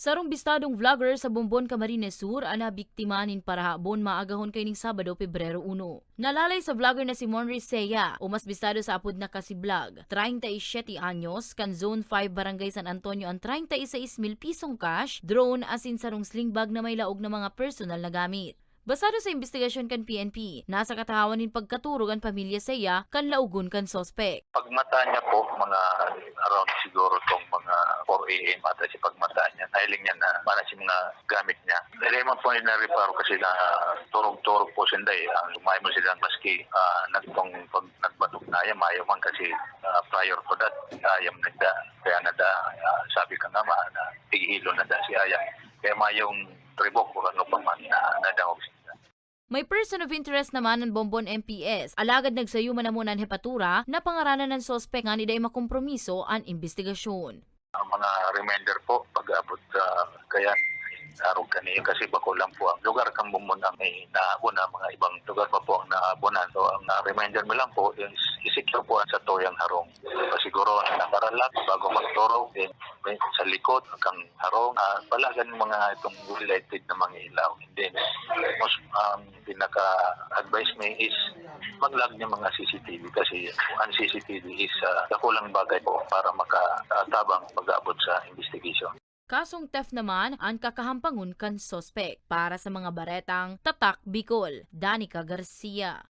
Sarong bistadong vlogger sa Bombon, Camarines Sur ana biktima nin parahabon maagahon kay ning Sabado, Pebrero 1. Nalalay sa vlogger na si Monris Seya o mas bistado sa apod na kasi vlog. 37 anyos, kan Zone 5 Barangay San Antonio ang 36,000 pisong cash, drone asin sarong sling bag na may laog na mga personal na gamit. Basado sa investigasyon kan PNP, nasa katahawan nin pagkaturog ang pamilya Seya kan laugon kan sospek. Pagmata niya po, mga around siguro tong mga 4 a.m. ata si pagmata niya. Nahiling niya na para si mga gamit niya. Eleman po na reparo kasi na turog-turog po sinday. Ang lumay mo silang maski nagtong pag nagbatok na ayam, ayaw man kasi prior to that, ayam nagda. Kaya nada, sabi ka nga na tigihilo na da si ayam. Kaya mayong ribok o ano pa man na nadawag siya. May person of interest naman ng Bombon MPS. Alagad nagsayuman na muna ng hepatura na pangaranan ng sospek nga niday makompromiso ang investigasyon. Ang mga reminder po pag-abot kaya arog kaniyo kasi bako lang po ang lugar kang Bombon ang may naabon na mga ibang lugar pa po ang naabonan. So ang reminder mo lang po is isecure po sa toyang harong. Siguro nakaralak bago magturo din sa likod kang harong. Palagan mga itong related na mga ilaw. And then most pinaka-advice me is mag-log ng mga CCTV kasi ang CCTV is kakulang bagay po para makatabang pag-abot sa investigation. Kasong theft naman ang kakahampangon kan sospek. Para sa mga baretang Tatak Bicol, Danica Garcia.